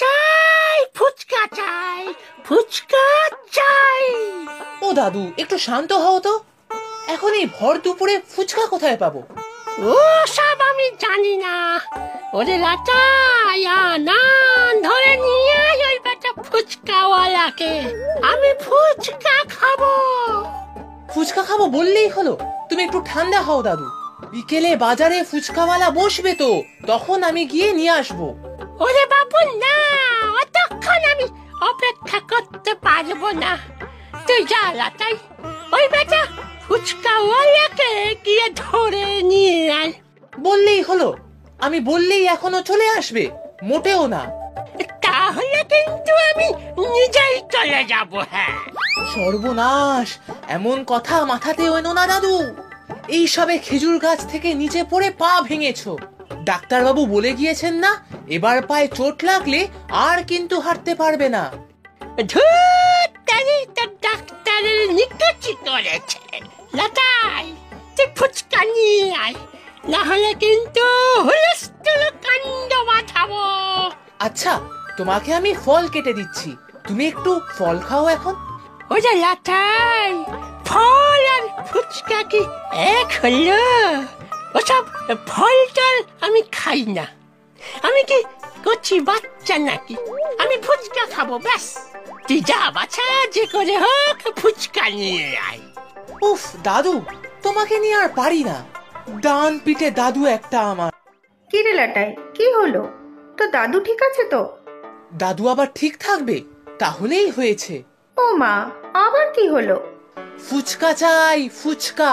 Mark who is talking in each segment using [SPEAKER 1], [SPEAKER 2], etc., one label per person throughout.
[SPEAKER 1] চাই, ফুচকা চাই, ফুচকা চাই।
[SPEAKER 2] ও দাদু, একটু শান্ত হও তো। এখন এই ভর দুপুরে ফুচকা কোথায় পাবো?
[SPEAKER 1] ও সব আমি জানি না। ওরে লাটাই, আনান ধরে নিয়ে আয় ওই বেটা ফুচকাওয়ালাকে। আমি ফুচকা খাবো।
[SPEAKER 2] ফুচকা খাবো বললেই হলো? তুমি একটু ঠান্ডা হও দাদু। বিকেলে বাজারে ফুচকাওয়ালা বসবে তো, তখন আমি গিয়ে নিয়ে আসবো।
[SPEAKER 1] ওরে বাবু না, অতক্ষণ আমি অপেক্ষা করতে পারবো না। তুই যা লাটাই, ওই বেটা ফুচকাওয়ালাকে গিয়ে ধরে নিয়ে আয়।
[SPEAKER 2] বললেই হলো? আমি বললেই এখনো চলে আসবে? মোটেও না।
[SPEAKER 1] তাহলে কিন্তু আমি নিজেই চলে যাব। হ্যাঁ,
[SPEAKER 2] সর্বনাশ! এমন কথা মাথাতে এনো না দাদু। এই সবে খেজুর গাছ থেকে নিচে পড়ে পা ভেঙেছো। ডাক্তারবাবু বলে গিয়েছেন না, এবার পায়ে চোট লাগলে আর কিন্তু হাঁটতে পারবে না।
[SPEAKER 1] ধুত্তারি, তো ডাক্তারের নিকুচি করেছে। লাটাই, তুই ফুচকা নিয়ে আয়, না হলে কিন্তু হুলস্থুল কাণ্ড বাঁধাবো।
[SPEAKER 2] আচ্ছা, তোমাকে আমি ফল কেটে দিচ্ছি, তুমি একটু ফল খাও এখন।
[SPEAKER 1] ওই যে লাটাই, ফল আর ফুচকা কি এক হলো? ওসব ফল টল আমি খাই না। আমি কি কচি বাচ্চা নাকি? আমি ফুচকা খাবো, ব্যাস। তুই যা বাছা, যে করে হোক ফুচকা নিয়ে আয়।
[SPEAKER 2] উফ দাদু, তোমাকে নিয়ে আর পারি না। ডান পিঠে দাদু একটা আমার।
[SPEAKER 3] কি রে লাটাই, কি হলো? তো দাদু ঠিক আছে তো?
[SPEAKER 2] দাদু আবার ঠিক থাকবে? তাহলেই হয়েছে।
[SPEAKER 3] ও মা, আবার কি হলো?
[SPEAKER 2] ফুচকা চাই, ফুচকা।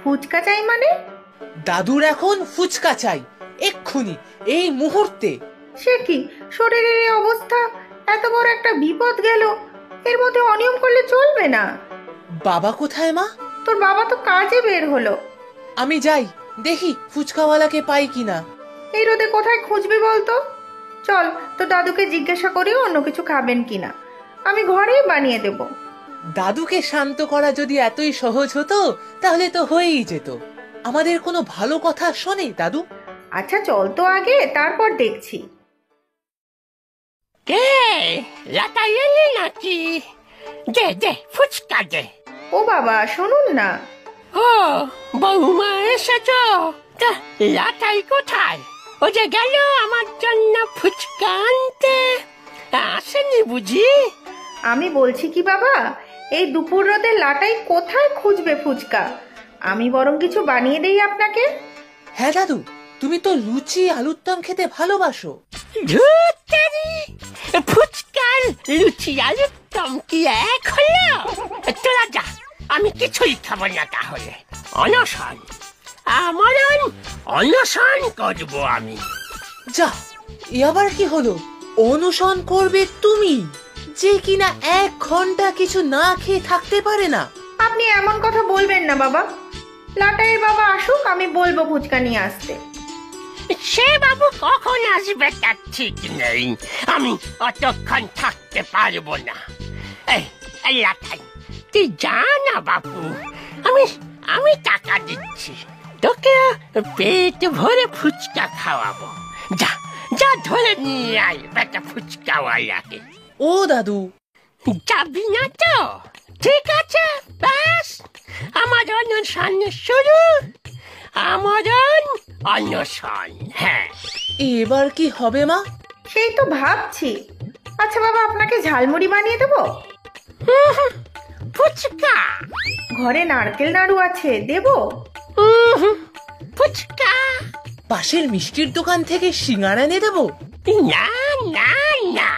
[SPEAKER 3] ফুচকা চাই মানে?
[SPEAKER 2] দাদুর এখন ফুচকা চাই, এক্ষুনি, এই মুহূর্তে।
[SPEAKER 3] সে কি, শরীরের এই অবস্থা, এত বড় একটা বিপদ গেল, এর মধ্যে অনিয়ম করলে চলবে না।
[SPEAKER 2] বাবা কোথায় মা?
[SPEAKER 3] তোর বাবা তো কাজে বের হলো।
[SPEAKER 2] আমি যাই, দেখি ফুচকাওয়ালাকে পাই কিনা।
[SPEAKER 3] এই রোদে কোথায় খুঁজবি বলতো? চল, তো দাদুকে জিজ্ঞাসা করি অন্য কিছু খাবেন কিনা, আমি ঘরেই বানিয়ে দেব।
[SPEAKER 2] দাদুকে শান্ত করা যদি এতই সহজ হতো, তাহলে তো হয়েই যেত। আমাদের কোনো ভালো কথা শোনে দাদু?
[SPEAKER 3] আচ্ছা চল তো আগে, তারপর দেখছি।
[SPEAKER 1] কে, লাটাই এলি নাকি? দে দে ফুচকা দে।
[SPEAKER 3] ও বাবা, শুনুন না।
[SPEAKER 1] ও বৌমা এসেছ? তা লাটাই কোথায়? ও যে গেল আমার জন্য ফুচকা আনতে, আসেনি বুঝি?
[SPEAKER 3] আমি বলছি কি বাবা, এই দুপুর রোদে লাটাই কোথায় খুঁজবে ফুচকা? আমি বরং কিছু বানিয়ে দেই আপনাকে।
[SPEAKER 2] হ্যাঁ দাদু, তুমি তো লুচি আলুর দম খেতে ভালোবাসো।
[SPEAKER 1] ধুত্তারি, ফুচকার লুচি আলুর দম কি এক হলো? তোরা যা, আমি কিছুই খাবো না তাহলে। অনশন, আমরণ অনশন করবো আমি।
[SPEAKER 2] যা, এ আবার কি হলো? অনুসরণ করবে তুমি, যে কিনা 1 ঘন্টা কিছু না খেয়ে থাকতে পারে না।
[SPEAKER 3] আপনি এমন কথা বলবেন না বাবা। লাটাইয়ের বাবা আসুক, আমি বলবো ফুচকা নিয়ে আসতে।
[SPEAKER 1] সে বাবু কখন আসবে তার ঠিক নেই, আমি অতক্ষণ থাকতে পারবো না। এই লাটাই, তুই যা না বাবু, আমি টাকা দিচ্ছি, তোকে পেট ভরে ফুচকা খাওয়াবো। যা যা, ধরে নিয়ে আয় বেটা ফুচকাওয়ালাকে।
[SPEAKER 2] ও দাদু,
[SPEAKER 1] যাবি না তো? ঠিক আছে, ব্যাস, আমার অনশন শুরু, আমার অনশন। হ্যাঁ,
[SPEAKER 2] এবার কি হবে মা?
[SPEAKER 3] সেই তো ভাবছি। আচ্ছা বাবা, আপনাকে ঝালমুড়ি বানিয়ে দেবো?
[SPEAKER 1] ফুচকা,
[SPEAKER 3] ঘরে নারকেল নাড়ু আছে, দেবো?
[SPEAKER 1] ফুচকা,
[SPEAKER 2] পাশের মিষ্টির দোকান থেকে সিঙ্গারা এনে দেবো?
[SPEAKER 1] না না না,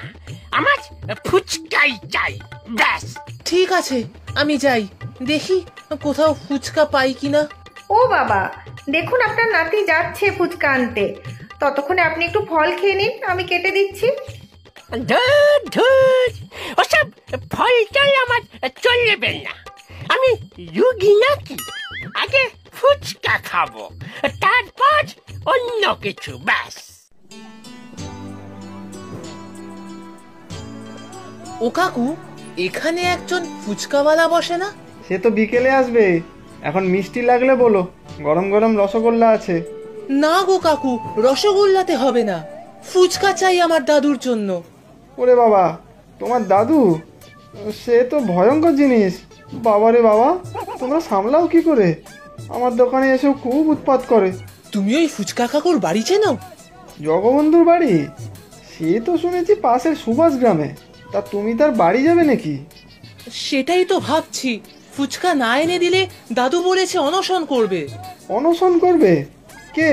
[SPEAKER 1] আমার ফুচকাই চাই, ব্যাস।
[SPEAKER 2] ঠিক আছে, আমি যাই, দেখি কোথাও ফুচকা পাই কিনা।
[SPEAKER 3] ও বাবা, দেখুন আপনার নাতি যাচ্ছে ফুচকা আনতে, ততক্ষণে আপনি একটু ফল খেয়ে নিন, আমি কেটে দিচ্ছি।
[SPEAKER 1] ধুর ধুর, ওসব ফলটাই আমার চলবে না। আমি রুগী নাকি? আগে ফুচকা খাবো, তারপর অন্য কিছু, ব্যাস।
[SPEAKER 2] ও কাকু, এখানে একজন ফুচকাওয়ালা বসে না?
[SPEAKER 4] সে তো বিকেলে আসবে, এখন মিষ্টি লাগলে বলো, গরম গরম রসগোল্লা আছে।
[SPEAKER 2] না গো কাকু, রসগোল্লাতে হবে না, ফুচকা চাই আমার দাদুর জন্য।
[SPEAKER 4] ওরে বাবা, তোমার দাদু সে তো ভয়ঙ্কর জিনিস। বাবারে বাবা, তোমরা সামলাও কি করে? আমার দোকানে এসেও খুব উৎপাত করে।
[SPEAKER 2] তুমি ওই ফুচকা কাকুর বাড়ি চেনো?
[SPEAKER 4] জগবন্ধুর বাড়ি? সে তো শুনেছি পাশের সুভাষ গ্রামে। তা তুমি তার বাড়ি যাবে নাকি?
[SPEAKER 2] সেটাই তো ভাবছি। ফুচকা না এনে দিলে দাদু বলেছে অনশন করবে।
[SPEAKER 4] অনশন করবে? কে,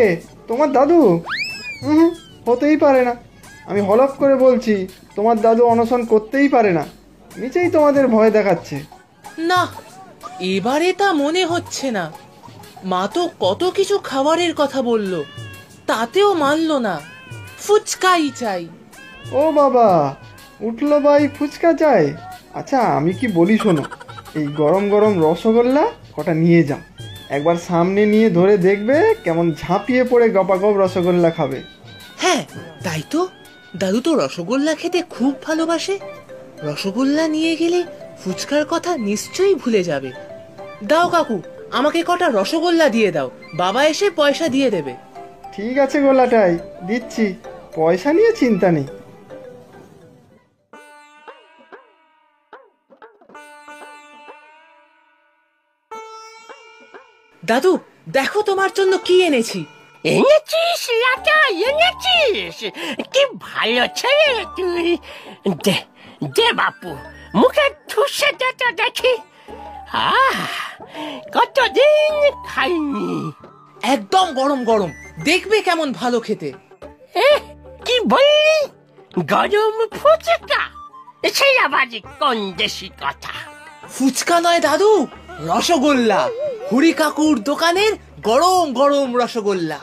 [SPEAKER 4] তোমার দাদু? হতেই পারে না। আমি হলফ করে বলছি, তোমার দাদু অনশন করতেই পারে না। নিচেই তোমাদের ভয় দেখাচ্ছে।
[SPEAKER 2] না, এবারে তা মনে হচ্ছে না। মা তো কত কিছু খাবারের কথা বলল, তাতেও মানলো না। ফুচকাই চাই।
[SPEAKER 4] ও বাবা, উঠলো ভাই, ফুচকা চাই। আচ্ছা, আমি কি বলি শোনো, এই গরম গরম রসগোল্লা কটা নিয়ে যাও। একবার সামনে নিয়ে ধরে দেখবে কেমন ঝাঁপিয়ে পড়ে গপাগপ রসগোল্লা খাবে।
[SPEAKER 2] হ্যাঁ, তাই তো। দাদু তো রসগোল্লা খেতে খুব ভালোবাসে। রসগোল্লা নিয়ে গেলে ফুচকার কথা নিশ্চয়ই ভুলে যাবে। দাও কাকু, আমাকে কটা রসগোল্লা দিয়ে দাও, বাবা এসে পয়সা দিয়ে দেবে।
[SPEAKER 4] ঠিক আছে গোলাটাই, দিচ্ছি। পয়সা নিয়ে চিন্তা নেই।
[SPEAKER 2] দাদু, দেখো তোমার জন্য কি এনেছি।
[SPEAKER 1] এনেছিস লাটা, এনেছিস? কি ভালো ছেলে তুই। দে দে বাপু, মুখে ঠুসে দে তো দেখি। কতদিন খাইনি।
[SPEAKER 2] একদম গরম গরম, দেখবে কেমন ভালো খেতে।
[SPEAKER 1] কি বললি? গরম ফুচকা? সেই আবার কোন দেশি কথা?
[SPEAKER 2] ফুচকা নয় দাদু, রসগোল্লা। হরি কাকুর দোকানের গরম গরম রসগোল্লা।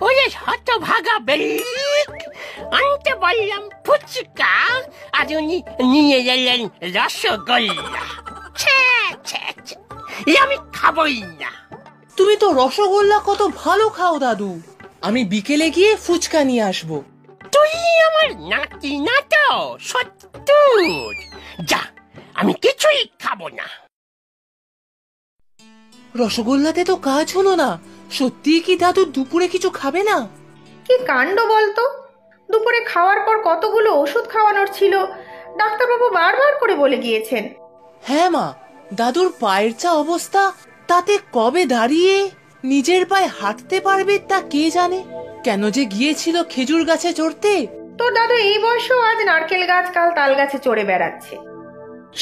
[SPEAKER 1] ওরে হতভাগা বেলিক, আনতে বললাম ফুচকা, আর উনি নিয়ে এলেন রসগোল্লা। ছে ছে ছে, আমি খাবই না।
[SPEAKER 2] তুমি তো রসগোল্লা কত ভালো খাও দাদু। আমি বিকেলে গিয়ে ফুচকা নিয়ে আসবো।
[SPEAKER 1] তুই আমার নাতি না তো, সত্যুর। যা, আমি কিছুই খাবো না।
[SPEAKER 2] রসগোল্লাতে তো কাজ হলো না। সত্যি কি দাদু দুপুরে কিছু খাবে না?
[SPEAKER 3] কি কাণ্ড বলতো! দুপুরে খাওয়ার পর কতগুলো ওষুধ খাওয়ানোর ছিল, ডাক্তারবাবু বারবার করে বলে গিয়েছেন।
[SPEAKER 2] হ্যাঁ মা, দাদুর পায়ের যা অবস্থা, তাতে কবে দাঁড়িয়ে নিজের পায়ে হাঁটতে পারবে তা কে জানে। কেন যে গিয়েছিল খেজুর গাছে চড়তে।
[SPEAKER 3] তোর দাদু এই বয়সেও আজ নারকেল গাছ, কাল তাল গাছে চড়ে বেড়াচ্ছে।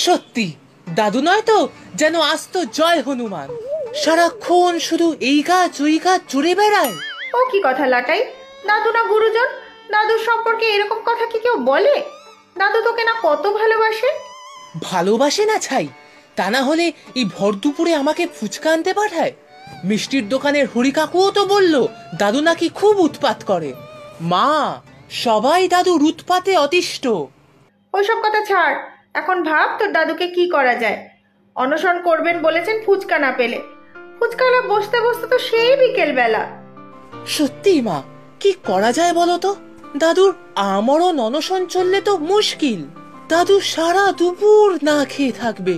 [SPEAKER 2] সত্যি দাদু নয় তো, যেন আস্ত জয় হনুমান। সারাক্ষণ শুধু এই গাছ ওই গাছ চড়ে বেড়ায়।
[SPEAKER 3] ও কি কথা লাটাই, দাদু না গুরুজন? দাদুর সম্পর্কে এরকম কথা কি কেউ বলে? দাদু তোকে না কত ভালোবাসে।
[SPEAKER 2] ভালোবাসে না ছাই, তা না হলে এই ভর দুপুরে আমাকে ফুচকা আনতে পাঠায়। মিষ্টির দোকানের হরি কাকুও তো বলল দাদু নাকি খুব উৎপাত করে। মা, সবাই দাদুর উৎপাতে অতিষ্ঠ।
[SPEAKER 3] ওইসব কথা ছাড়, এখন ভাব তোর দাদুকে কি করা যায়। অনশন করবেন বলেছেন ফুচকা না পেলে। ফুচকাওয়ালা বসতে বসতে তো সেই বিকেল বেলা।
[SPEAKER 2] সত্যি মা, কি করা যায় বলো তো? দাদুর আমরণ অনশন চললে তো মুশকিল। দাদু সারা দুপুর না খেয়ে থাকবে।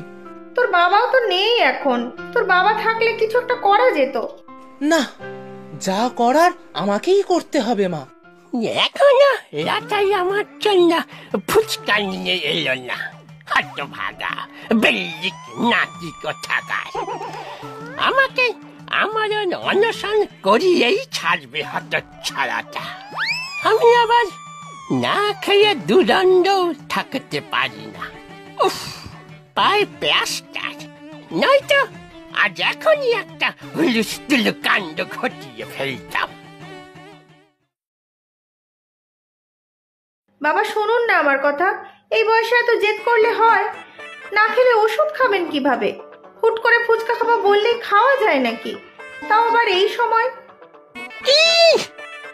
[SPEAKER 3] তোর বাবাও তো নেই এখন, তোর বাবা থাকলে কিছু একটা করা যেত।
[SPEAKER 2] না, যা করার আমাকেই করতে হবে মা।
[SPEAKER 1] এখনো লাটাই আমার জন্য ফুচকা নিয়ে এলো না। হতভাগা বেলিক নাতি কোথাকার। আমাকে আমার অনশন করিয়েই ছাড়বে হতচ্ছাড়াটা। আমি আবার না খেয়ে দুদণ্ড থাকতে পারি না। উফ, পায়ে প্লাস্টার। নয়তো আজ এখনই একটা হুলস্থুল কাণ্ড ঘটিয়ে ফেলতাম।
[SPEAKER 3] বাবা শুনুন না আমার কথা, এই বয়সে এত জেদ করলে হয়? না খেলে ওষুধ খাবেন কিভাবে? হুট করে ফুচকা খাবো বললেই খাওয়া যায় নাকি, তাও আবার এই সময়?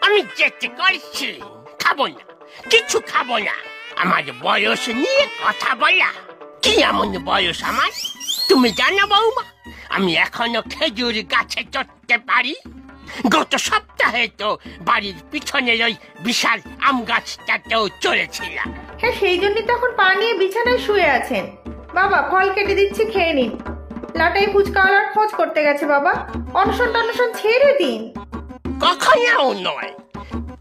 [SPEAKER 1] আমি জেদ করছি, খাবো না, কিছু খাবো না। আমার বয়স নিয়ে কথা বলা? কি এমন বয়স আমার? তুমি জানো বৌমা, আমি এখনো খেজুর গাছে চড়তে পারি। গত সপ্তাহে তো বাড়ির পিছনের ওই বিশাল আম গাছটাতেও চড়েছিলাম।
[SPEAKER 3] হ্যাঁ, সেই জন্যই তো এখন পা নিয়ে বিছানায় শুয়ে আছেন। বাবা, ফল কেটে দিচ্ছি, খেয়ে নিন। লাটাই ফুচকাওয়ালার খোঁজ করতে গেছে বাবা, অনশন টনশন ছেড়ে দিন।
[SPEAKER 1] কখনো নয়,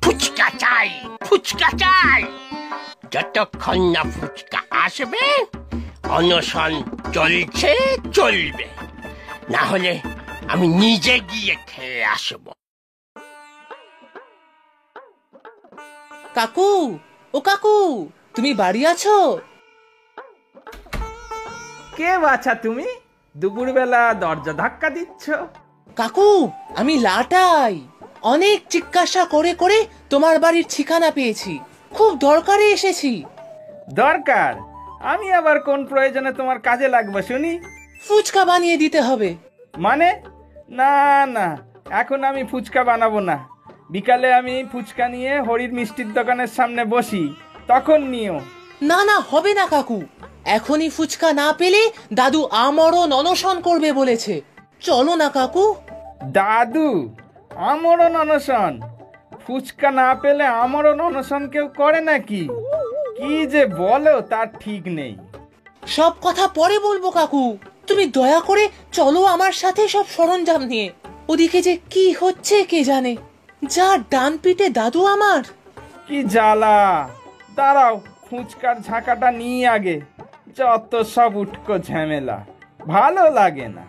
[SPEAKER 1] ফুচকা চাই, ফুচকা চাই। যতক্ষণ না ফুচকা আসবে অনশন চলছে চলবে, না হলে আমি নিজে গিয়ে খেয়ে আসবো।
[SPEAKER 2] কাকু, ও কাকু, তুমি বাড়ি আছো?
[SPEAKER 5] কে বাছা তুমি? দুপুরবেলা দরজা ধাক্কা দিচ্ছ?
[SPEAKER 2] কাকু, আমি লাটাই। অনেক জিজ্ঞাসা করে করে তোমার বাড়ির ঠিকানা পেয়েছি, খুব দরকারে এসেছি।
[SPEAKER 5] দরকার? আমি আবার কোন প্রয়োজনে তোমার কাজে লাগবে শুনি?
[SPEAKER 2] ফুচকা বানিয়ে দিতে হবে।
[SPEAKER 5] মানে? না না, এখন আমি ফুচকা বানাবো না। বিকালে আমি ফুচকা নিয়ে হরির মিষ্টির দোকানের সামনে বসি, তখন নিও।
[SPEAKER 2] না না, হবে না কাকু। এখনই ফুচকা না পেলে দাদু আমরণ অনশন করবে বলেছে। চলো না কাকু।
[SPEAKER 5] দাদু আমরণ অনশন? ফুচকা না পেলে আমরণ অনশন কেউ করে নাকি? কি যে বলো তার ঠিক নেই।
[SPEAKER 2] সব কথা পরে বলবো কাকু, তুমি দয়া করে চলো আমার সাথে সব সরঞ্জাম নিয়ে। ওদিকে যে কি হচ্ছে কে জানে। যা ডান পিঠে দাদু আমার।
[SPEAKER 5] কি জ্বালা! দাঁড়াও, ফুচকার ঝাঁকাটা নিয়ে আগে। যত সব উটকো ঝামেলা, ভালো লাগে না।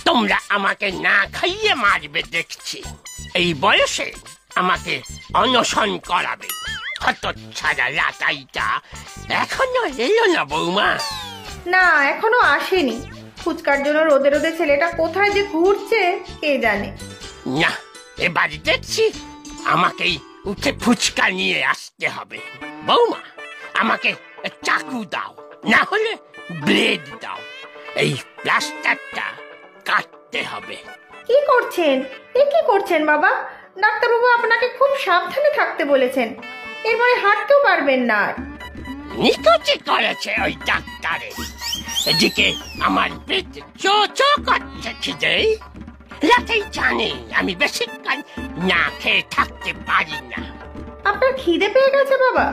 [SPEAKER 1] তোমরা আমাকে না খাইয়ে মারবে দেখছি। এই বয়সে আমাকে অনশন করাবে। হতচ্ছাড়া লাটাইটা এখনো এলো না বৌমা?
[SPEAKER 3] না, এখনো আসেনি। ফুচকার জন্য রোদে রোদে ছেলেটা কোথায় যে ঘুরছে কে জানে।
[SPEAKER 1] না, এবার দেখছি আমাকেই উঠে ফুচকা নিয়ে আসতে হবে। বৌমা, আমাকে চাকু দাও, না হলে ব্লেড দাও। এই প্লাস্টারটা কাটতে হবে।
[SPEAKER 3] কি করছেন? এ কি করছেন বাবা? ডাক্তারবাবু আপনাকে খুব সাবধানে থাকতে বলেছেন। এরপরে হাঁটতেও পারবেন না আর।
[SPEAKER 1] নিকুচি করেছে ওই ডাক্তারে। এদিকে আমার পেট চো চো করছে খিদে। রাতেই জানে আমি বেশিক্ষণ না খেয়ে থাকতে পারি না।
[SPEAKER 3] আপনার খিদে পেয়ে গেছে বাবা?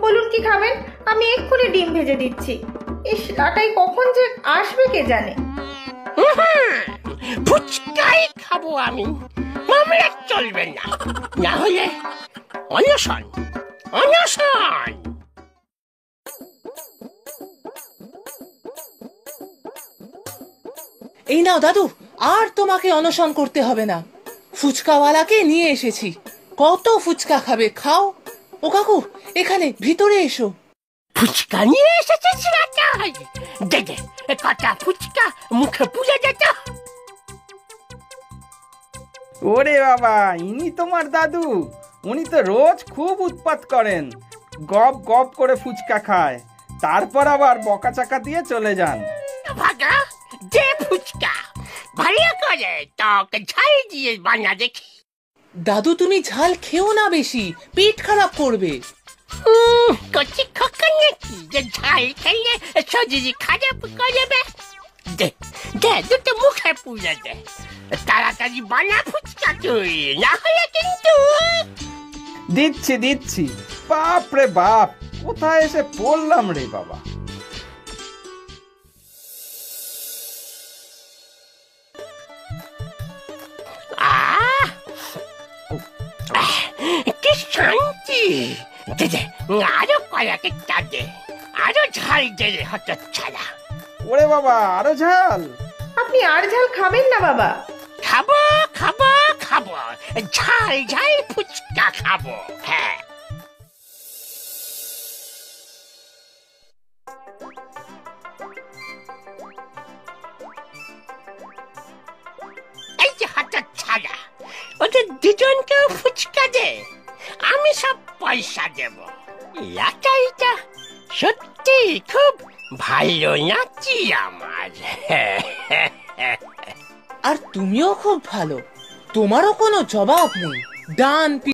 [SPEAKER 3] বলুন কি খাবেন? আমি এক্ষুনি ডিম ভেজে দিচ্ছি। এই লাটাই কখন যে আসবে কে জানে।
[SPEAKER 1] ফুচকাই খাবো আমি, মামলা চলবে না। না হলে অনশন অনশন।
[SPEAKER 2] এই নাও দাদু, আর তোমাকে অনশন করতে হবে না। ফুচকাওয়ালাকে নিয়ে এসেছি। কত ফুচকা খাবে, খাও। ও কাকু, এখানে ভিতরে এসো।
[SPEAKER 1] ফুচকা নিয়ে এসেছিস লাটাই? দে দে, কটা ফুচকা মুখে পুড়ে যেত।
[SPEAKER 5] ওরে বাবা, ইনি তোমার দাদু? উনি তো রোজ খুব উৎপাত করেন, গপ গপ করে ফুচকা খায়, তারপর আবার বকাচাকা দিয়ে চলে যান।
[SPEAKER 1] ভাগা দে ফুচকা, ভালো করে টক ঝাল দিয়ে বানা দেখি।
[SPEAKER 2] দাদু, তুমি ঝাল খেও না বেশি, পেট খারাপ করবে।
[SPEAKER 1] কচি খোকা নাকি যে ঝাল খেলে শরীর খারাপ করবে? দে দে, দুটো মুখে পুড়ে দে। তাড়াতাড়ি বানা ফুচকা তুই, না হলে কিন্তু।
[SPEAKER 5] দিচ্ছি দিচ্ছি। বাপ রে বাপ, কোথায় এসে পড়লাম রে বাবা।
[SPEAKER 1] কি শান্তি! দে দে, আরো কয়েকটা দে, আরো ঝাল দে রে হতচ্ছাড়া।
[SPEAKER 5] ওরে বাবা, আরো ঝাল?
[SPEAKER 3] আপনি আর ঝাল খাবেন না বাবা?
[SPEAKER 1] খাবো খাবো খাবো, ঝাল ঝাল ফুচকা খাবো। হ্যাঁ, এই যে হতচ্ছাড়া, ওদের দুজনকেও ফুচকা দে, আমি সব পয়সা দেব। লাটাইটা সত্যি খুব ভালো নাচি আমার।
[SPEAKER 2] আর তুমিও খুব ভালো, তোমারও কোনো জবাব নেই। ডান